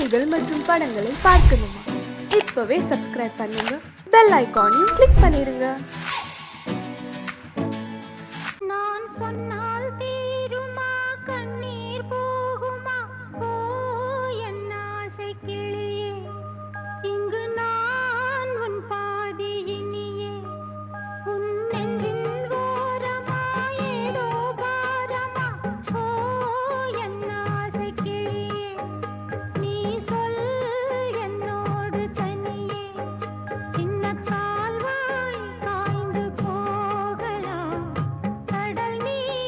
செய்திகள் மற்றும் படங்களை பார்க்கணுமா? இப்பவே சப்ஸ்கிரைப் பண்ணுங்க, பெல் ஐகானையும் கிளிக் பண்ணிருங்க. நான் சொன்னால் தீருமா கண்ணீர் போகுமா? ஓ என் ஆசை கிளியே, இங்கு நான் உன் பாதி இனியே. உன் நெஞ்சின் ஓரமா ஏதோ பாரமா? ஓ என் ஆசை கிளியே, நீ சொல் என்னோடு தனியே. சின்ன கால்வாய் காய்ந்து போகலாம், கடல் நீர்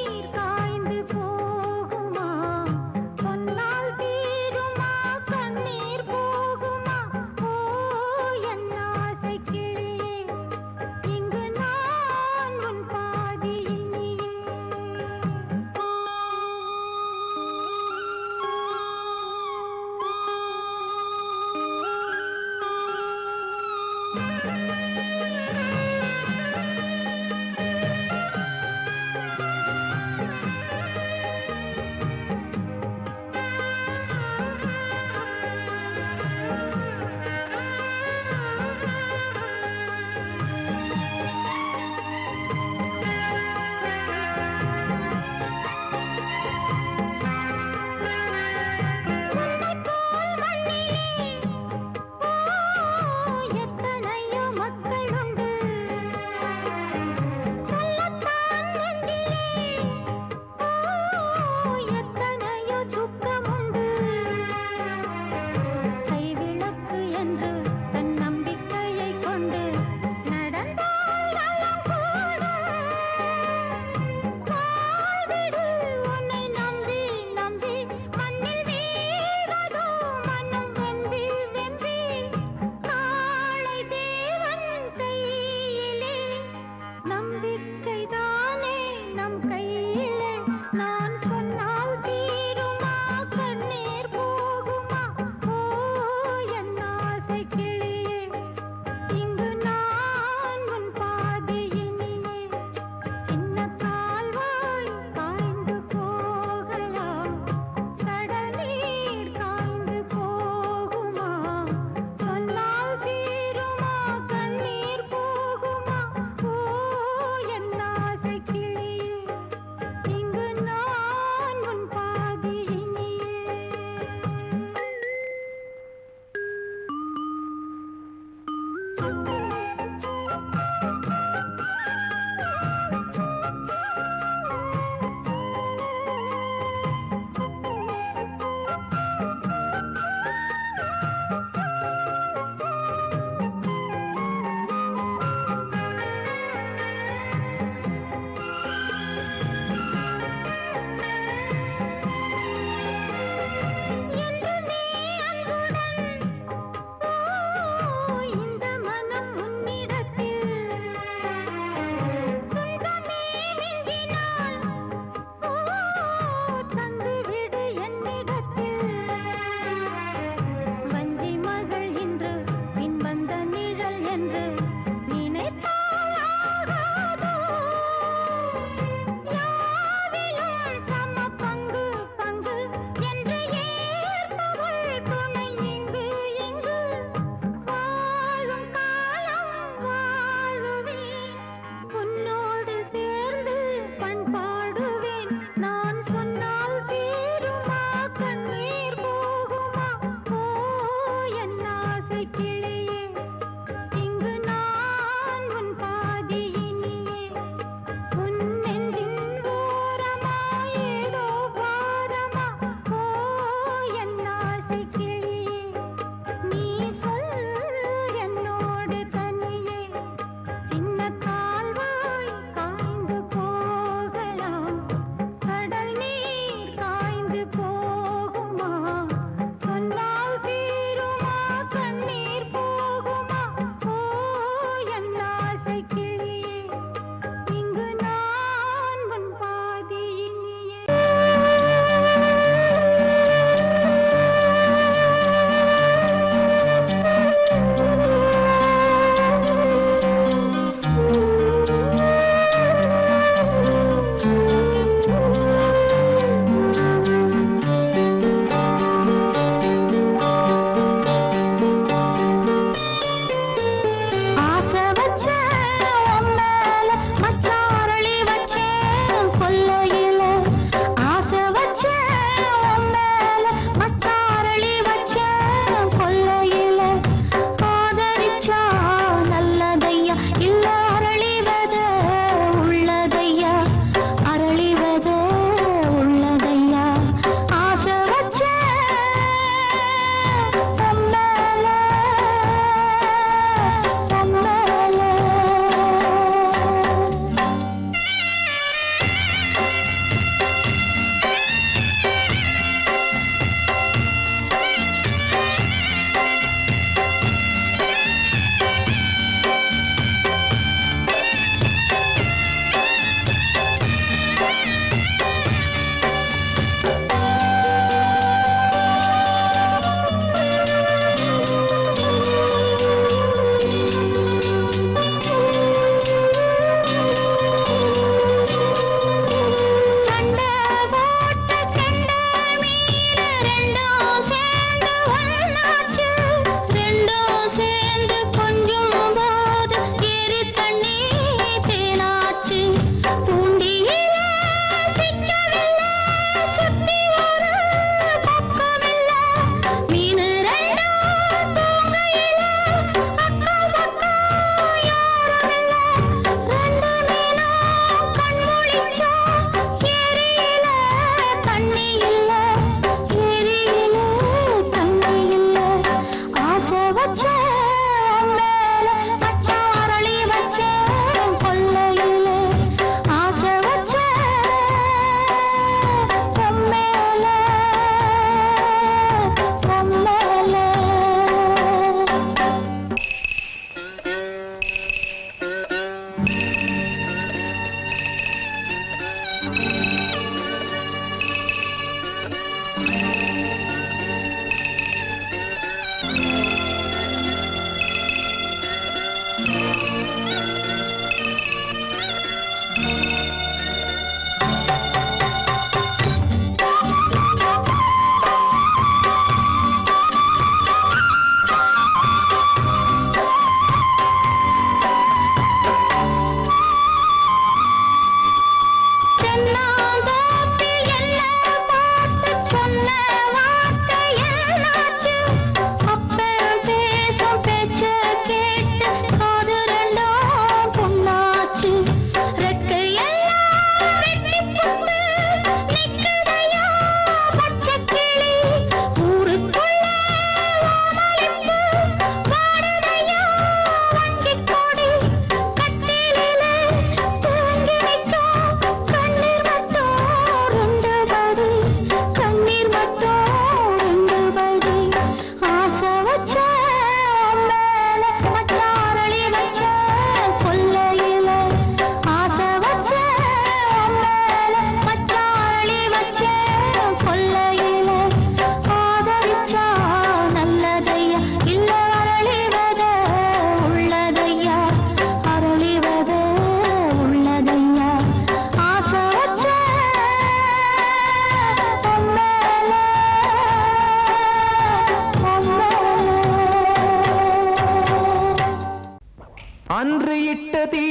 அன்று இட்ட தீ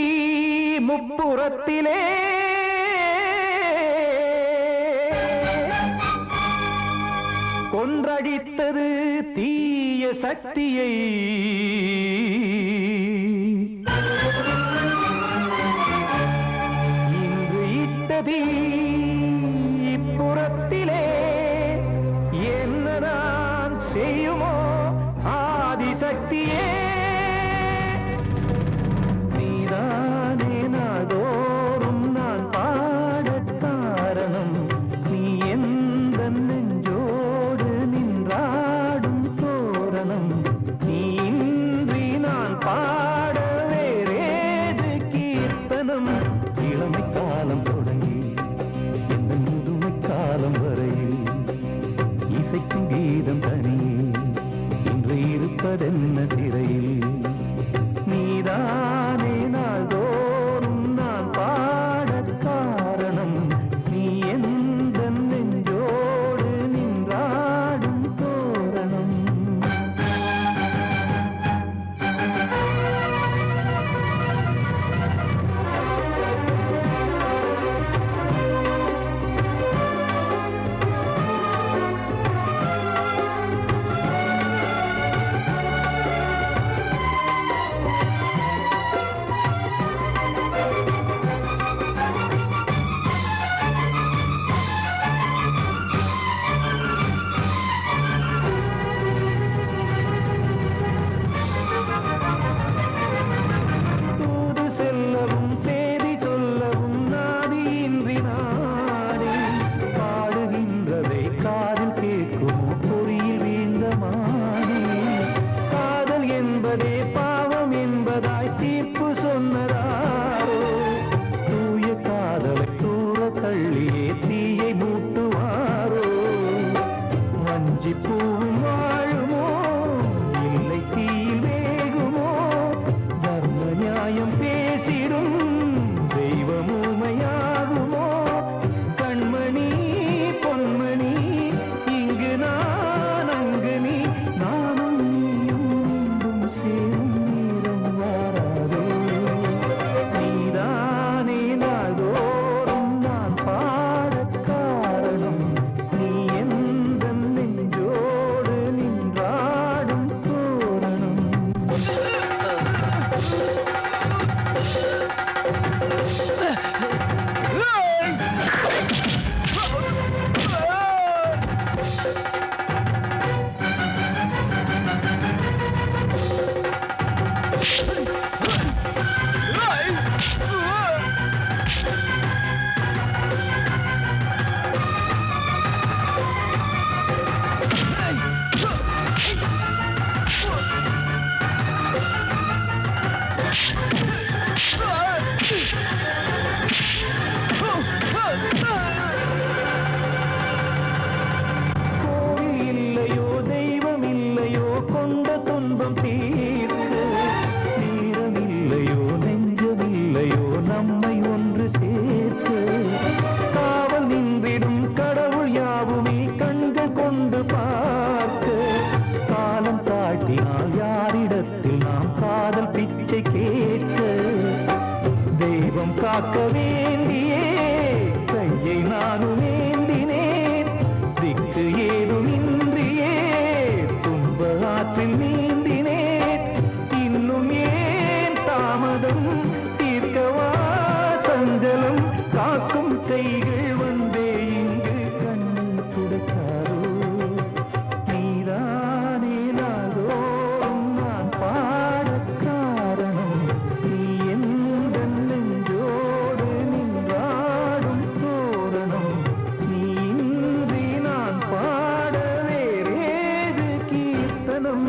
முப்புறத்திலே கொன்றடித்தது தீய சக்தியை. இன்று இட்ட தீ இப்புறத்திலே என்னதான் செய்யுமோ ஆதிசக்தியே. நீதானே நாள்தோறும் நான் பாடக் காரணம். நீ எந்த நெஞ்சோடு நின்றாடும் தோரணம். நீ இன்றி நான் பாட வேறேது கீர்த்தனம். இளமை காலம் தொடங்கி எந்த முதுமை காலம் வரையில் இசைக்கும் கீதம் தனியே இன்று இருப்பதென்ன சிறையில். நீதானே நாள்தோறும் நான் பாடக் காரணம். நீ எந்த நெஞ்சோடு நின்றாடும் தோரணம். தூது செல்லவும் சேதி சொல்லவும் நாதியின்றி நானே பாடுகின்றதை காதில் கேட்குமோ பொறியில் வீழ்ந்த மானே. காதல் என்பதே பாவம் என்பதாய் தீர்ப்பு சொன்னதாரோ. தூய காதலை தூர தள்ளியே தீயை மூட்டுவாரோ. வஞ்சி பூவும் வாழுமோ இல்லை தீயில் வேகுமோ. தர்ம நியாயம் பேசிடும் தெய்வம் ஊமையாகுமோ. கண்மணி பொன்மணி இங்கு நான் அங்கு நீ நானும் நீயும் மீண்டும் சேரும் நேரம் வாராதோ. நீதானே நாள்தோறும் நான் பாடக் காரணம். நீ எந்த நெஞ்சோடு நின்றாடும் தோரணம். கோவில் இல்லையோ தெய்வம் இல்லையோ கொண்ட துன்பம் தீர்க்க. நேரம் இல்லையோ நெஞ்சம் இல்லையோ நம்மை ஒன்று சேர்க்க. காவல் நின்றிடும் கடவுள் யாவுமே கண்கள் கொண்டு பார்க்க. காலம் காட்டினால் யாரிடத்தில் நாம் காதல் பிச்சை கேட்க. தெய்வம் காக்க வேண்டியே கையை நானும் ஏந்தினேன். திக்கு ஏதும் இன்றியே துன்ப ஆற்றில் நீந்தினேன். இன்னும் ஏன் தாமதம் தீர்க்கவா சஞ்சலம். காக்கும் கைகள் வந்தே இங்கு கண்ணீர் துடைக்காதோ. நீதானே நாள்தோறும் நான் பாடக் காரணம். நீ எந்த நெஞ்சோடு நின்றாடும் தோரணம். நீ இன்றி நான் பாட வேறேது கீர்த்தனம்.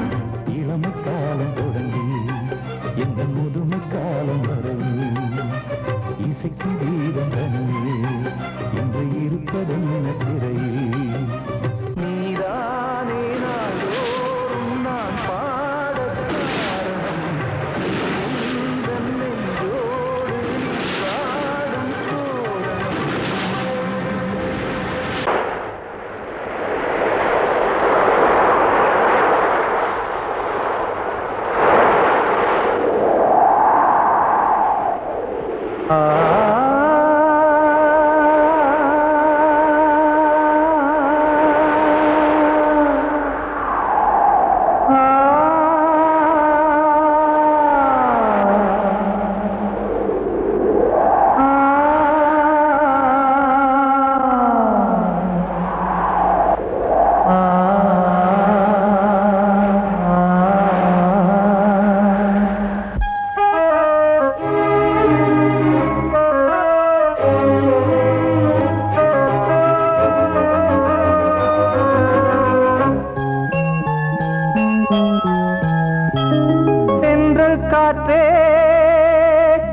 காற்றே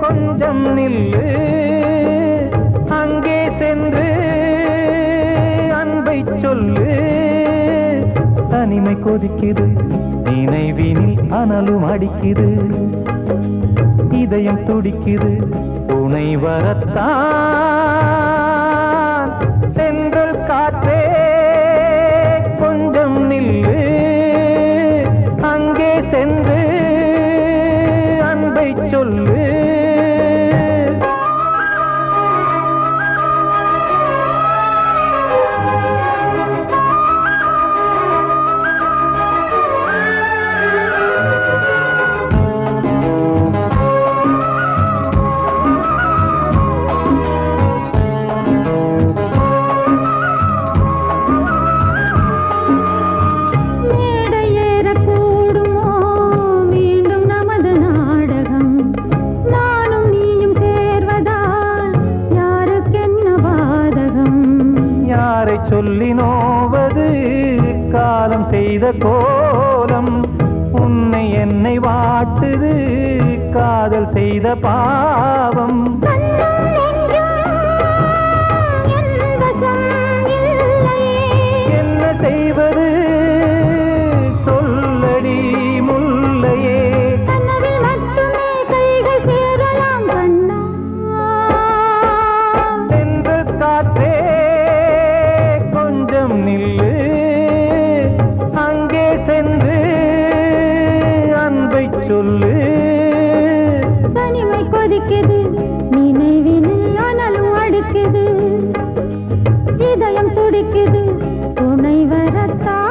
கொஞ்சம் நில்லு, அங்கே சென்று அன்பை சொல்லு. தனிமை கொதிக்குது, நினைவினில் அனலும் அடிக்குது, இதயம் துடிக்குது துணை வரத்தான். சென்றல் காற்றே கொஞ்சம் நில்லு, அங்கே சென்று அன்பை சொல்லு. சொல்லி நோவது காலம் செய்த கோலம், உன்னை என்னை வாட்டுது காதல் செய்த பாவம். என்ன செய்வது சொல்லடி முல்லையே, சென்றல் காற்றே நில்லு, அங்கே சென்று அன்பை சொல்லு. தனிமை கொதிக்குது, நினைவினில் அனலும் அடிக்குது, இதயம் துடிக்குது துணை வரத்தான்.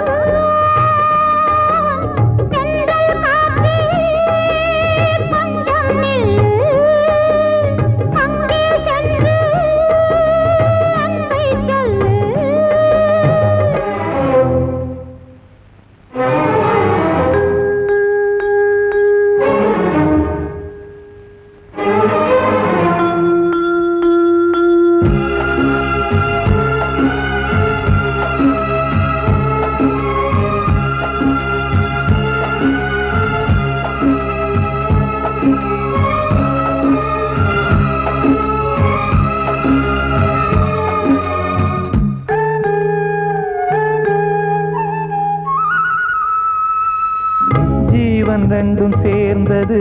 ஜீவன் ரெண்டும் சேர்ந்தது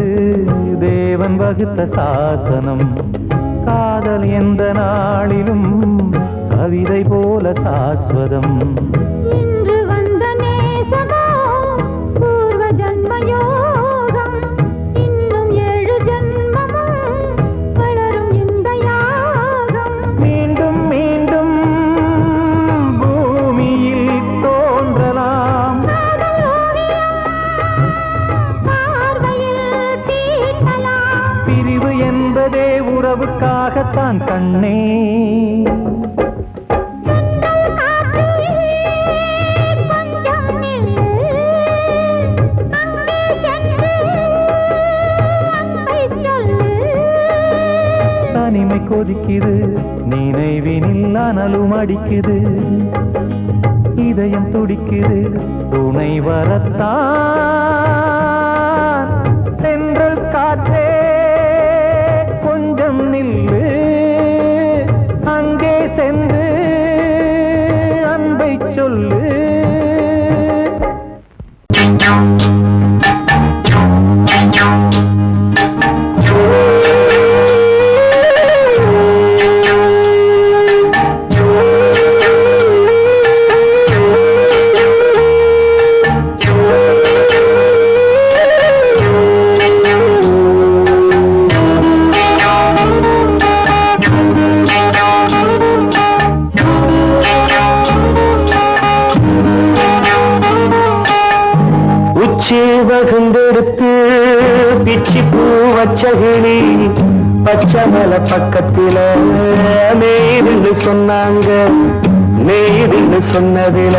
தேவன் வகுத்த சாசனம், காதல் எந்த நாளிலும் கவிதை போல சாஸ்வதம். இன்று வந்த நேசமோ பூர்வ ஜன்ம யோகம், இன்னும் 7 ஜன்மமும் வளரும் இந்த யாகம். மீண்டும் மீண்டும் பூமியில் தோன்றலாம், பிரிவு என்பதே உறவுக்காகத்தான் கண்ணே. தனிமை கொதிக்குது, நினைவினில் அனலும் அடிக்குது, இதயம் துடிக்குது துணை வரத்தான். சென்றல் காற்றே கொஞ்சம் நில்லு, அங்கே சென்று அன்பை சொல்லு. வகுந்தெடுத்து பிச்சி பூ வச்சகிளி பச்சை மலை பக்கத்தில மேய்துன்னு சொன்னாங்க. மேய்துன்னு சொன்னதில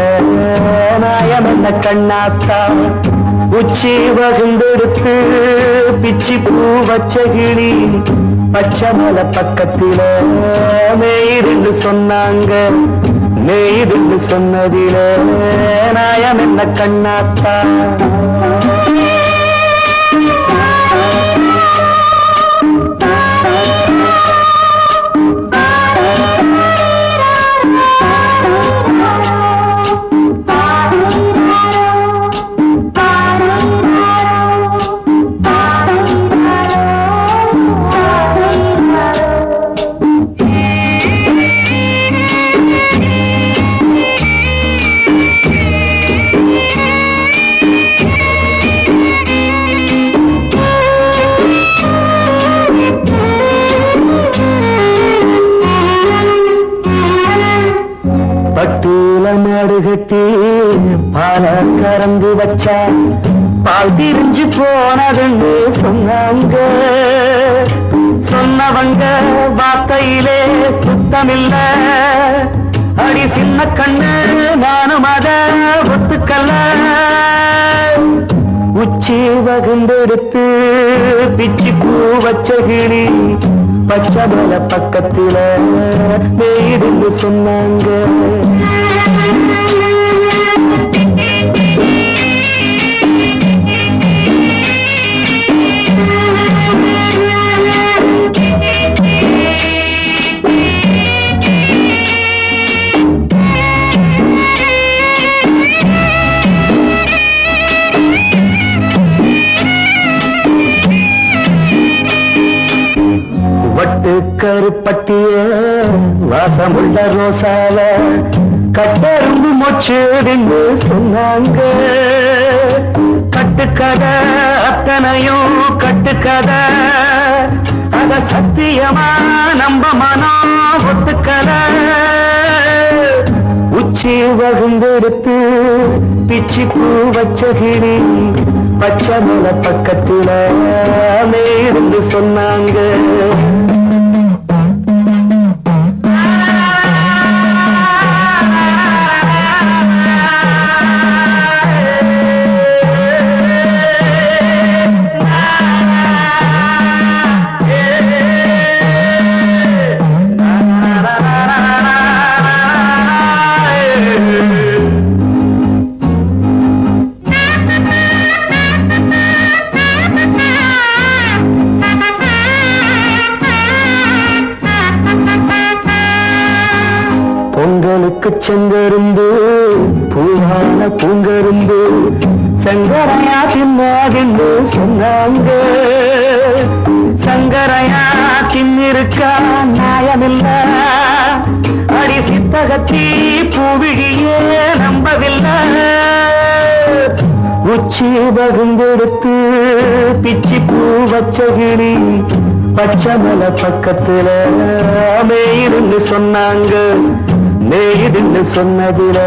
நாயம் என்ன கண்ணாத்தா, உச்சி வகுந்தெடுத்து பிச்சி பூ வச்சகிளி பச்சை மலை பக்கத்தில மேய்துன்னு சொன்னாங்க. மேய்துன்னு சொன்னதில நாயம் என்ன கண்ணாத்தா. கறந்து வச்சா பால் திரிஞ்சு போனதுன்னு சொன்னாங்க. சொன்னவங்க வார்த்தையிலே சுத்தமில்ல. அடி சின்ன கண்ணு நானும் அத ஒத்துக்கல்ல. உச்சி வகுந்தெடுத்து பிச்சி பூ வச்ச கிளி பச்சை மலை பக்கத்தில மேடுன்னு சொன்னாங்க. கருப்பட்டிய வாசமுள்ள ரோசால கட்டெரும்பு மொச்சுன்னு சொன்னாங்க. கட்டுக்கதை அத்தனையும் கட்டுக்கதை, அத சத்தியமா நம்ப மனம் ஒத்துக்கதை. உச்சி வகுந்தெடுத்து பிச்சி பூ வச்ச கிளி பச்சை மலை பக்கத்துல மேருந்து சொன்னாங்க. பொங்கலுக்கு செங்கரும்பு பூவான பூங்கரும்பு சங்கரையா தின்னாகின்னு சொன்னாங்க. சங்கரையா தின்னிருக்கா நியாயமில்ல. அடி சித்தகத்தி பூவிழியே நம்பவில்லை. உச்சி வகுந்தெடுத்து பிச்சி பூ வச்ச கிளி பச்சை மலை பக்கத்துல மேயிருந்து சொன்னாங்க. மேயிருந்து சொன்னதுல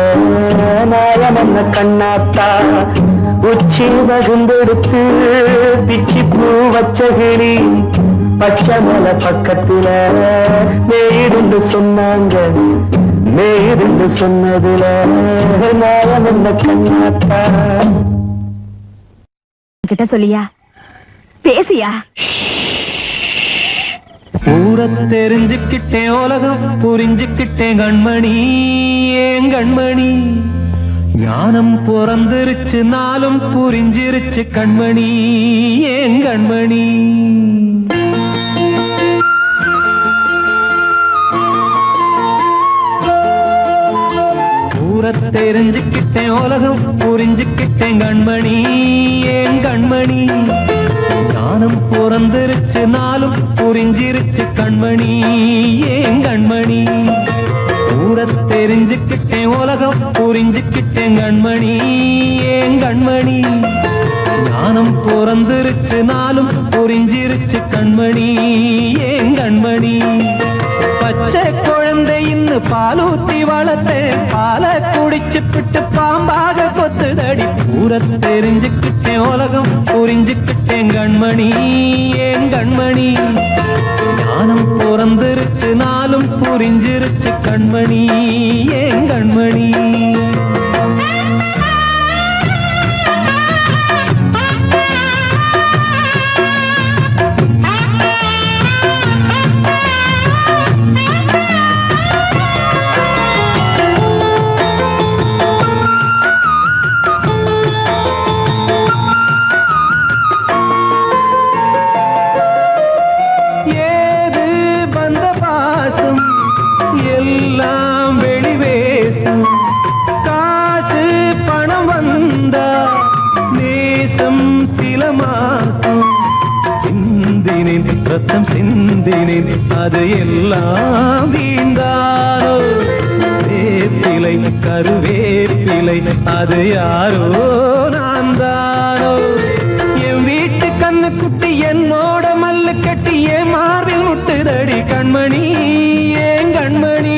நாயம் என்ன கண்ணாத்தா. உச்சி வகுந்தெடுத்து பிச்சி பூ வச்ச கிளி பச்சை மலை பக்கத்துல மேயிருந்து சொன்னாங்க. மேயிருந்து சொன்னதுல நாயம் என்ன கண்ணாத்தா. கிட்ட சொல்லியா பேசியா? ஊர தெரிஞ்சுக்கிட்டேன், உலகம் புரிஞ்சுக்கிட்டேன் கண்மணி. ஏன் கண்மணி ஞானம் பிறந்திருச்சு, நாளும் புரிஞ்சிருச்சு கண்மணி. ஏன் கண்மணி ஊர தெரிஞ்சுக்கிட்டேன், உலகம் புரிஞ்சுக்கிட்டேன் கண்மணி. ஏன் கண்மணி ஞானம் பிறந்திருச்சு, நாளும் புரிஞ்சிருச்சு கண்மணி. ஏன் கண்மணி ஊர தெரிஞ்சுக்கிட்டேன், உலகம் புரிஞ்சுக்கிட்டேன் கண்மணி. ஏன் கண்மணி ஞானம் பிறந்திருச்சு, நாளும் புரிஞ்சிருச்சு கண்மணி. ஏன் கண்மணி பச்சை குழந்தை இன்னும் பாலூத்தி வளர்த்தேன், பாலை குடிச்சு பிட்டு பாம்பாக கொத்துதடி. ஊர தெரிஞ்சுக்கிட்டேன், உலகம் புரிஞ்சுக்கிட்டேன் கண்மணி. ஏன் கண்மணி ஞானம் பிறந்திருச்சு, நாளும் புரிஞ்சிருச்சு கண்மணி. ஏன் கண்மணி சிந்தினேன் அது எல்லாம் வீண்டாரோ. வேப்பிலை கருவேப்பிலை அது யாரோ நான் தானோ. என் வீட்டு கண்ணு குட்டி என்னோட மல்லு கட்டி என் மார்பில் முட்டுதடி கண்மணி. ஏன் கண்மணி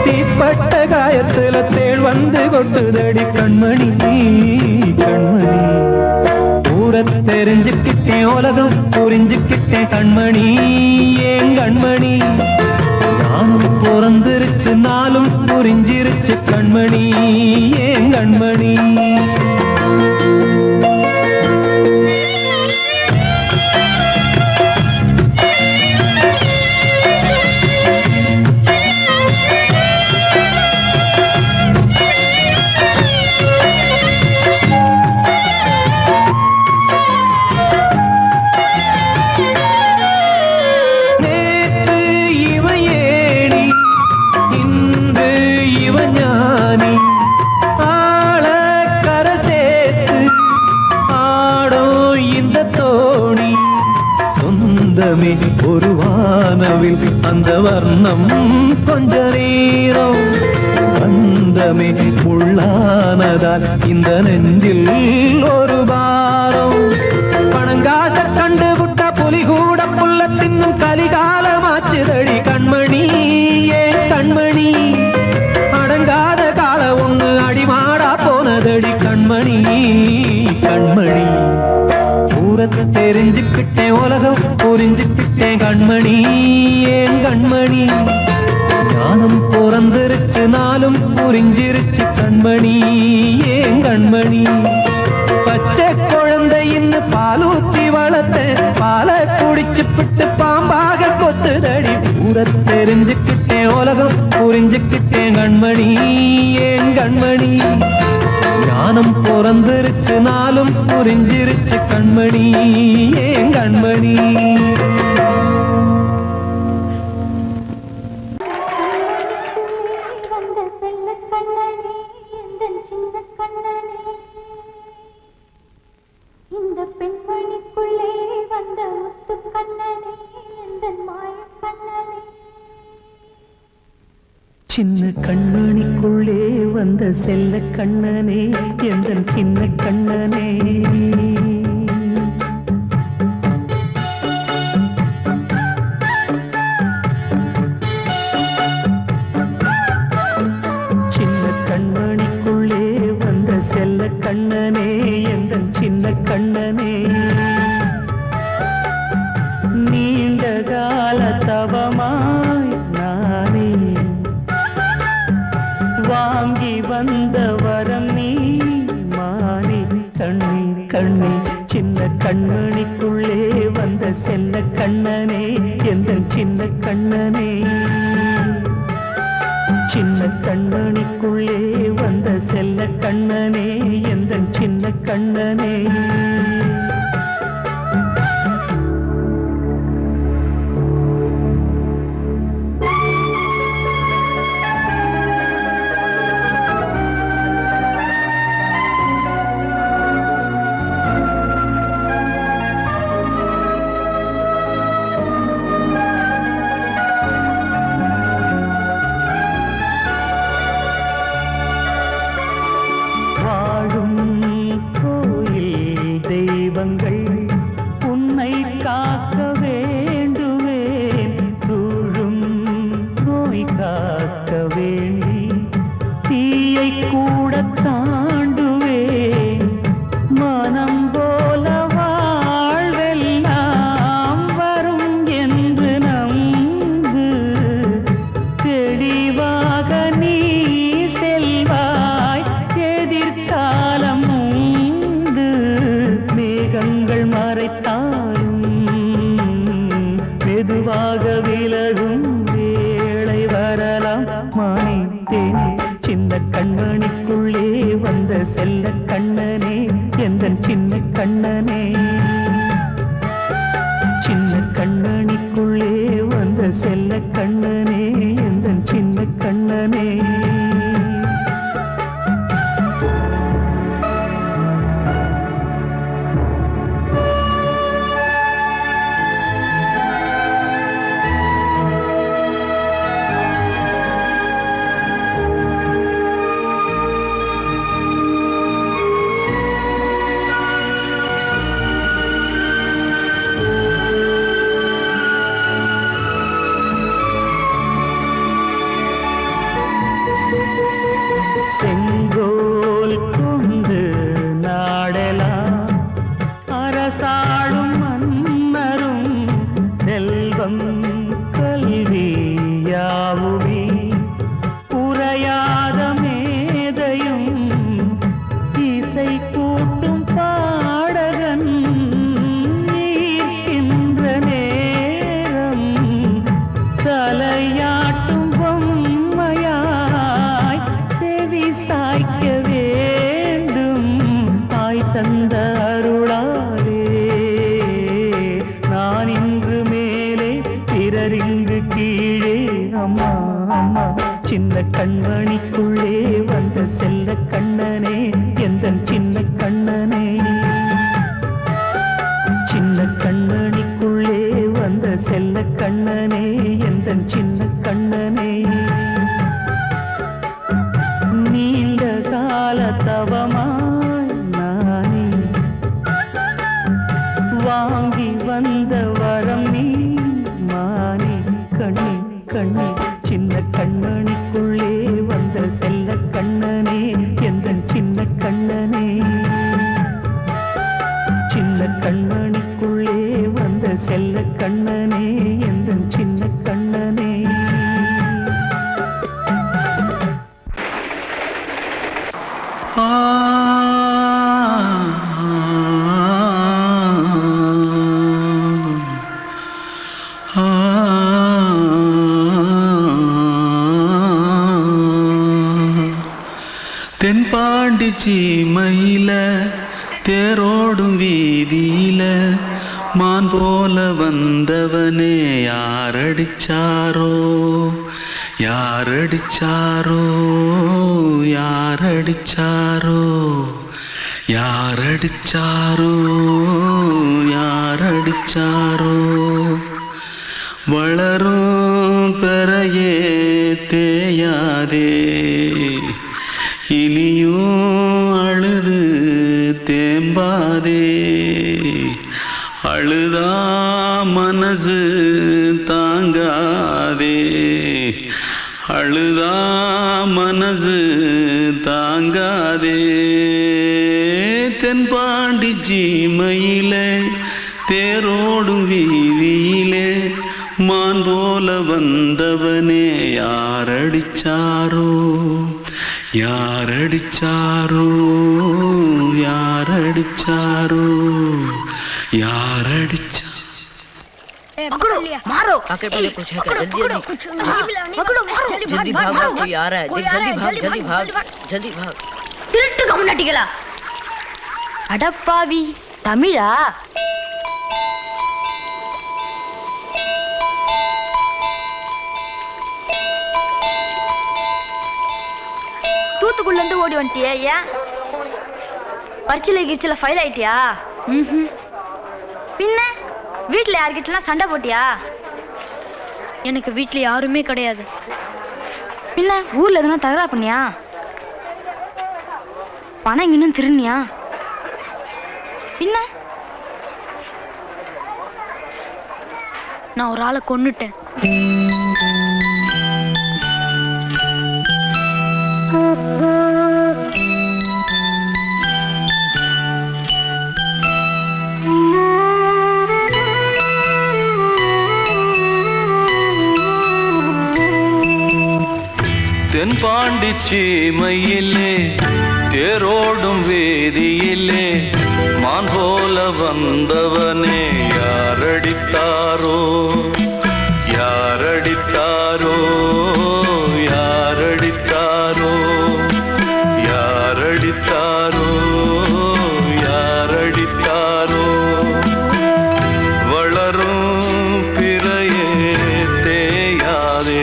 தீப்பட்ட காயத்துல தேள் வந்து கொட்டுதடி கண்மணி. தெரிஞ்சுக்கிட்டேன் உலகம் புரிஞ்சுக்கிட்டேன் கண்மணி ஏன் கண்மணி நானும் பிறந்திருச்சு நாளும் புரிஞ்சிருச்சு கண்மணி ஏன் கண்மணி ஒரு வானவில் அந்த வர்ணம் கொஞ்ச நேரம் வந்தமே உள்ளானதால் இந்த நெஞ்சில் ஒரு பாரம் பணங்காச கண்டு விட்ட புலி கூட புல்ல தின்னும் கலிகாலமாச்சுதடி கண்மணி ஏன் கண்மணி அடங்காத கால ஒண்ணு அடிமாடா போனதடி கண்மணி கண்மணி தெரிஞ்சுக்கிட்டேன் உலகம் புரிஞ்சுக்கிட்டேன் கண்மணி ஏன் கண்மணி ஞானம் பிறந்திருச்சு நாளும் புரிஞ்சிருச்சு கண்மணி ஏன் கண்மணி பச்சை குழந்தையின் பாலூத்தி வளர்த்த பாலை குடிச்சு பிட்டு பாம்பாக கொத்துதடி ஊர தெரிஞ்சுக்கிட்டேன் உலகம் புரிஞ்சுக்கிட்டேன் கண்மணி ஏன் கண்மணி ஞானம் பிறந்திருச்சு நாளும் புரிஞ்சிருச்சு கண்மணி ஏன் கண்மணி வந்த செல்ல கண்ணனே எந்தன் சின்ன கண்ணனே இந்த பெண்மணிக்குள்ளே வந்த முத்து கண்ணனே எந்தன் மாய கண்ணனே சின்ன கண்மணிக்குள்ளே வந்த செல்ல கண்ணனே எந்தன் சின்ன கண்ணனே சின்ன கண்மணிக்குள்ளே வந்த செல்ல கண்ணனே எந்தன் சின்ன கண்ணனே நீண்ட கால தவமாய் நானே வாங்கி வந்த வரம் நீ மானே கண்ணே கண்ணே சின்ன கண்மணிக்குள்ளே வந்த செல்ல கண்ணனே எந்தன் சின்ன கண்ணனே சின்ன கண்மணிக்குள்ளே வந்த செல்ல கண்ணனே எந்தன் சின்ன கண்ணனே உன்னை காக்க வேண்டுவேன் சூழும் நோய் காக்க வேண்டி தீயை கூட தாண்டுவேன் மனம் போல வாழ்வெல்லாம் வரும் என்று நம்பு தெளிவாக நீ செல்வாய் எதிர்காலம் மேகங்கள் மறைத்தாலும் மெதுவாக விலகும் வேளை வரலாம் மானே தேனே சின்ன கண்மணிக்குள்ளே வந்த செல்ல கண்ணனே எந்தன் சின்ன கண்ணனே சின்ன கண்மணிக்குள்ளே வந்த செல்ல கண்ணனே எந்தன் சின்ன கண்ணனே தந்த அருளாலே நான் இன்று மேலே பிறரிங்கு கீழே. அம்மா அம்மா சின்ன கண்மணிக்குள்ளே வந்த செல்ல கண்ணனே எந்தன் சின்ன கண்ணனே. சின்ன கண்ணனிக்குள்ளே வந்த செல்ல கண்ணனே எந்தன் சின்ன கண்ணனே. நீண்ட கால தவமாய் நானே வாங்கி வந்த வரம் நீ மானே. கண்ணே கண்ணே சின்ன கண்ணனிக்குள்ளே வந்த செல்ல கண்ணனே எந்தன் சின்ன கண்ணனே. சின்ன கண்ணனிக்குள்ளே வந்த செல்ல கண்ணனே எந்தன் சின்ன கண்ணனே. தென்பாண்டி சீமையில தேரோடும் வீதியில மான் போல வந்தவனே யாரடிச்சாரோ யாரடிச்சாரோ யாரடிச்சாரோ யாரடிச்சாரோ யாரடிச்சாரோ. வளரும் பெறையே தேயாதே இனியும் அழுது தேம்பாதே. அழுதா மனசு தாங்காதே அழுதா மனசு தாங்காதே. தென்பாண்டி சீமையிலே தேரோடும் வீதியிலே மான் போல வந்தவனே யாரடிச்சாரோ யாரடிச்சாரோ யாரடிச்சாரோ யாரடிச்சா. मारो आके पहले कुछ है क्या? जल्दी जल्दी जल्दी भाग भाग कोई आ रहा है. जल्दी भाग जल्दी भाग जल्दी भाग. திருட்டு கம்முனட்டிகளா அடப்பாவி தமிழா. தூத்துக்குள்ள இருந்து ஓடி வந்துட்டியா? ஏன் பரிச்சில கிரிச்சில ஃபைல் ஆயிட்டியா? பின்ன வீட்டுல யார்கிட்டலாம் சண்டை போட்டியா? எனக்கு வீட்டுல யாருமே கிடையாது. பின்ன ஊர்ல எதுனா தகராறு பண்ணியா? பணம் இன்னும் திருநியா? பின்ன நான் ஒரு ஆளை கொன்னுட்டேன். தென்பாண்டி சீமையிலே தேரோடும் வேதியிலே மான் போல வந்தவனே யாரடித்தாரோ யாரடித்தாரோ யாரடித்தாரோ யாரடித்தாரோ யாரடித்தாரோ. வளரும் பிறையே தேயாதே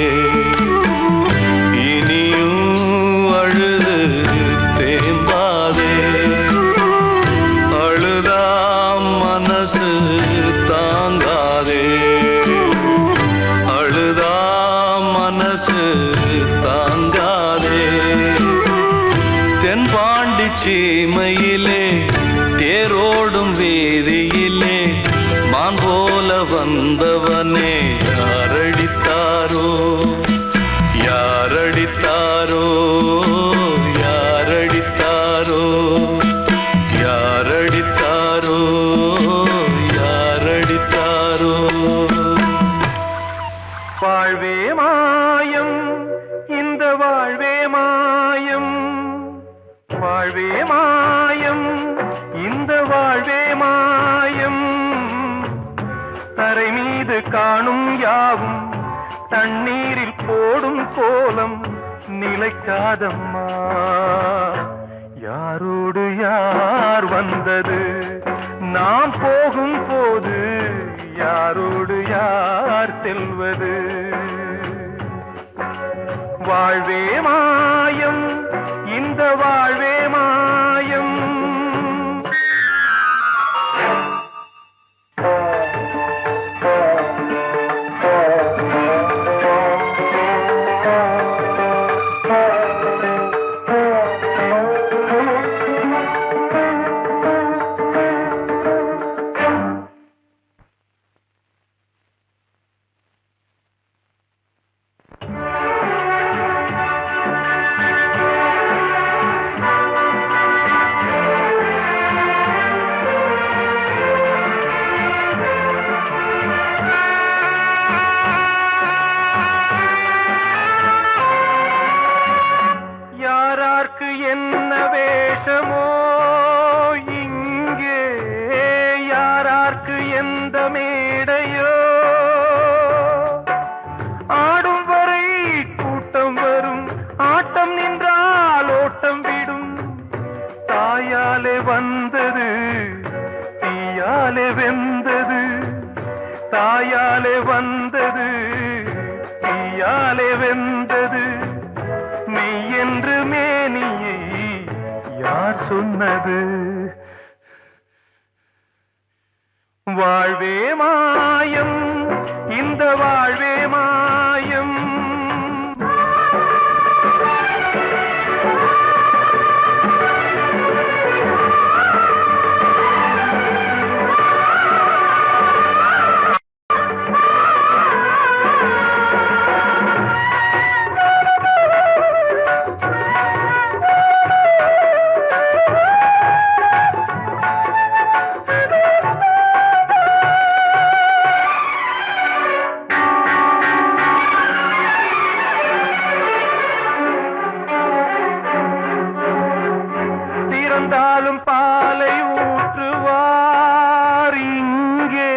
சீமையிலே தேரோடும் வேதியிலே மான் போல வந்தவனே யாரடித்தாரோ யாரடித்தாரோ யாரடித்தாரோ யாரடித்தாரோ யாரடித்தாரோ. வாழ்வே மாயம் இந்த வாழ்வே மாயம் வாழ்வே மாயம் இந்த வாழ்வே மாயம். தரை மீது காணும் யாவும் தண்ணீரில் போடும் கோலம் நிலைக்காதம்மா. யாரோடு யாரோடு யார் வந்தது நாம் போகும் போது யாரோடு யார் செல்வது வாழ்வே மாயம் இந்த வாழ்வே மாயம் என்ன வேஷமோ இங்கே யாரார்க்கு எந்த மேடையோ ஆடும் வரை கூட்டம் வரும் ஆட்டம் நின்றால் ஓட்டம் விடும் தாயாலே வந்தது தீயாலே வெந்தது தாயாலே வந்தது தீயாலே வெந்தது மெய் என்று மேனியை யார் சொன்னது வாழ்வே மாயம் இந்த வாழ்வே மாயம் இறந்தாலும் பாலை ஊற்றுவார் இங்கே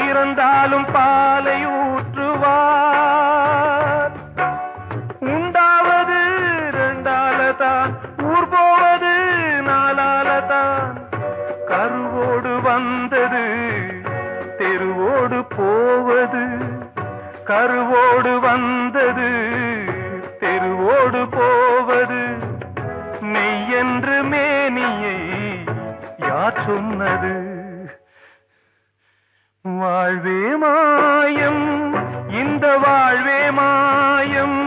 இறந்தாலும் பாலை ஊற்றுவார் உண்டாவது ரெண்டாலதான் ஊர் போவது நாலாலதான் கருவோடு வந்தது தெருவோடு போவது கருவோடு வந்தது தெருவோடு போவது மெய் என்று மேனியை யார் சொன்னது வாழ்வே மாயம் இந்த வாழ்வே மாயம்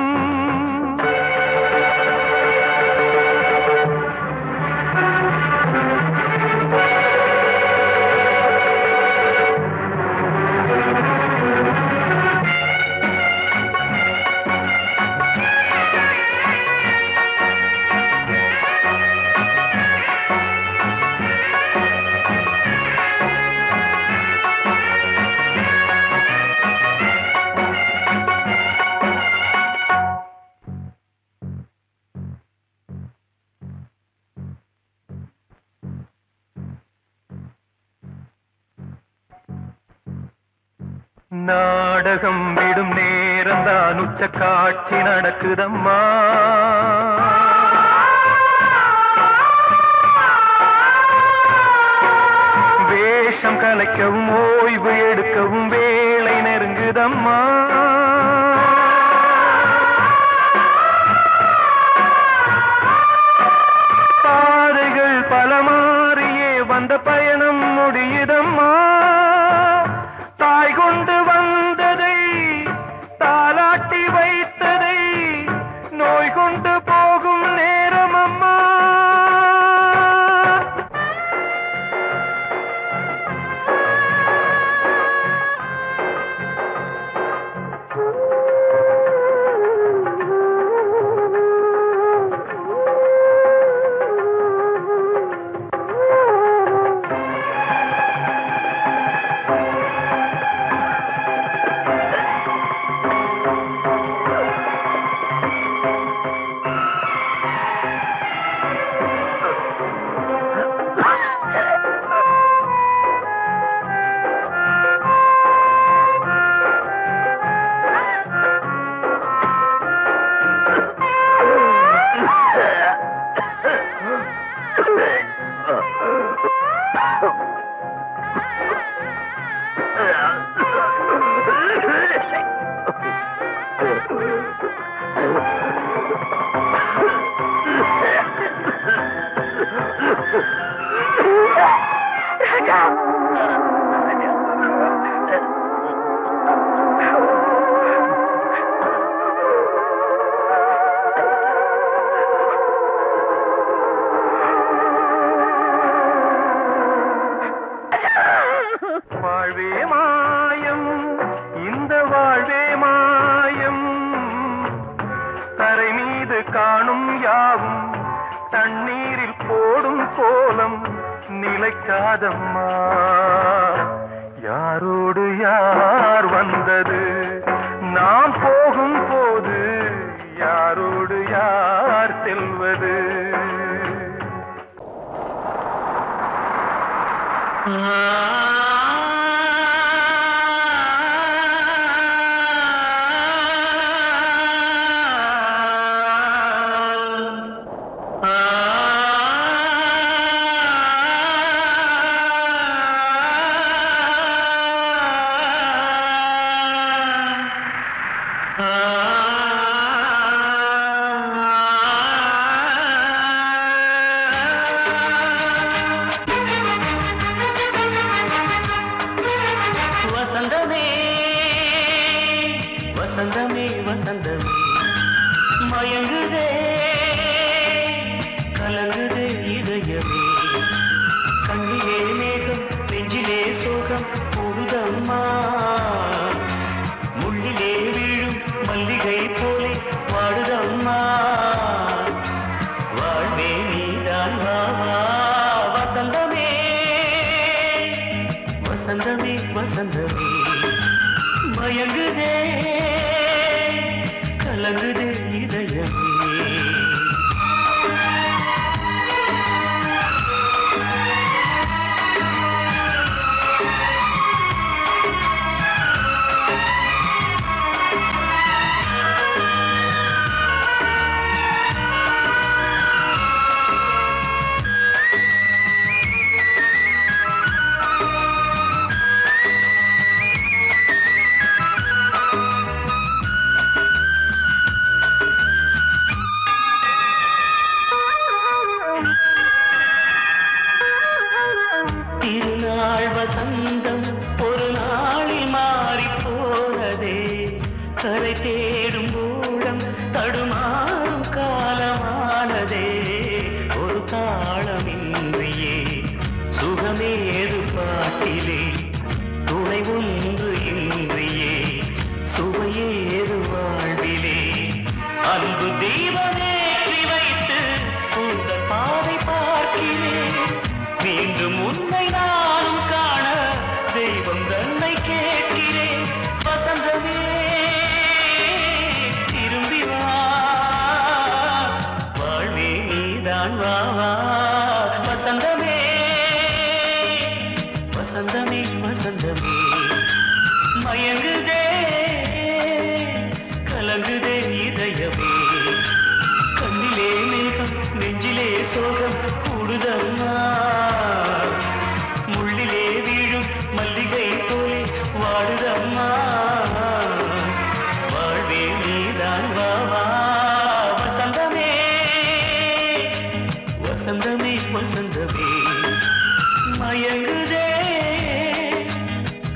நாடகம் விடும் நேரம்தான் உச்ச காட்சி நடக்குதம்மா வேஷம் கலைக்கவும் ஓய்வு எடுக்கவும் வேளை நெருங்குதம்மா பாதைகள் பல மாறியே வந்த பயணம் முடியுதம்மா தாய் கொண்டு வந்ததை தாலாட்டி வைத்ததை நோய் கொண்டு போகும் நேரம் அம்மா வாழ்வே மாயம், இந்த வாழ்வே மாயம், தரை மீது காணும் யாவும் தண்ணீரில் போடும் கோலம் நிலைக்காதம்மா. யாரோடு யார் வந்தது நாம் போகும் போது, யாரோடு யார் செல்வது? வசந்தமே வசந்தமே வசந்தமே மயங்குதே கலங்குதே இதயமே. கண்ணிலே மேகம் நெஞ்சிலே சோகம் கூடுதம்மா. முள்ளிலே வீழும் மல்லிகை போலே வாடுதம்மா. வாழ்வே நீதான் வாவா. வசந்தமே வசந்தமே வசந்தமே மயங்குதே கலங்குதே இதயமே. திருநாள் வசந்தம் ஒரு நாளில் மாறி போனதே. கரை தேடும் ஊழம் தடுமாறும் காலமானதே. ஒரு தாளமின்றியே சுகமேது பாட்டிலே. துணை ஒன்று இன்றியே சுவையேது வாழ்விலே. அன்பு தீபமேற்றி வைத்து உங்கள் பாதை பார்க்கிறேன். மீண்டும் உன்னை நானும் காண தெய்வம் தன்னை கேட்கிறேன். வசந்தமே திரும்பி வா. வாழ்வே நீதான் வாவா. வசந்தமே வசந்தமே வசந்தமே மயங்குதே கலங்குதே இதயமே. கண்ணிலே மேகம் நெஞ்சிலே சோகம் கூடுதம்மா. முள்ளிலே வீழும் மல்லிகை போலே வாடுதம்மா. வாழ்வே நீதான் வாவா. வசந்தமே வசந்தமே வசந்தமே மயங்குதே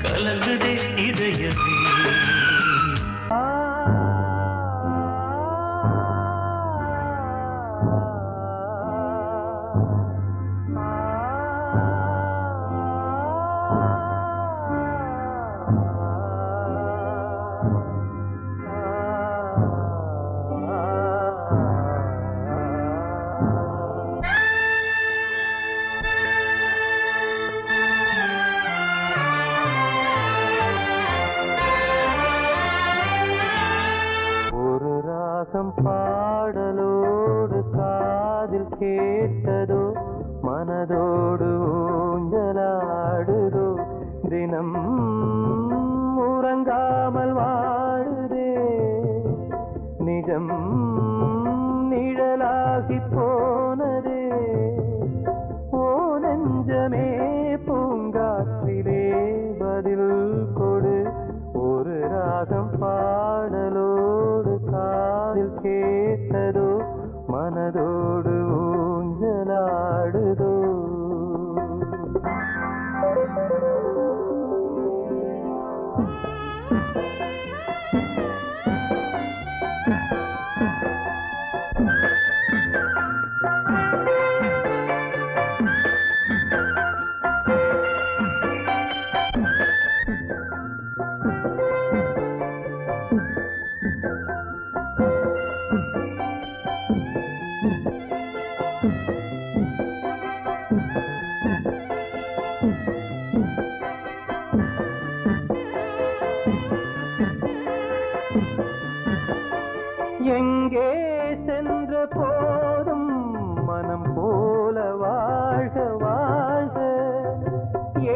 கலங்குதே இதயமே. பாடலோடு காதில் கேட்டதோ மனதோடு ஊஞ்சலாடுதோ. தினம் உறங்காமல் வாடுதே நிஜம் நிழலாகி போனதே. ஓ நெஞ்சமே பூங்காற்றிலே பதில் கொடு ஒரு ராகம் பாடலோடு காதில் கேட்டதோ மனதோடு ஊஞ்சலாடுதோ எங்கே சென்ற போதும் மனம் போல வாழ்க வாழ்க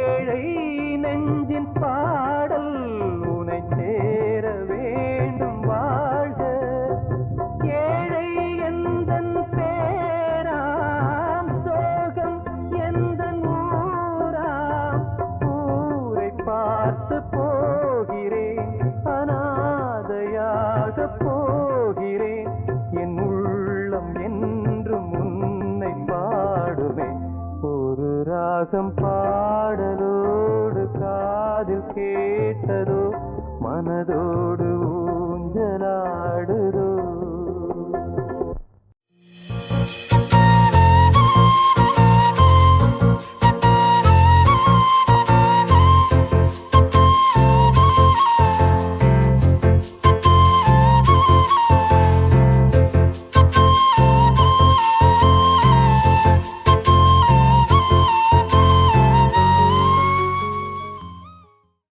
ஏழை நெஞ்சின் பாடல் உனை சேர வேண்டும் வாழ்க ஏழை எந்தன் பேராம் சோகம் எந்தன் ஊராம் ஊரை பார்த்து போகிறேன் அநாதையாக போகிறேன் என் உள்ளம் என்றும் உன்னை பாடுவேன் ஒரு ராகம் பாடலோடு காதில் கேட்டதோ மனதோடு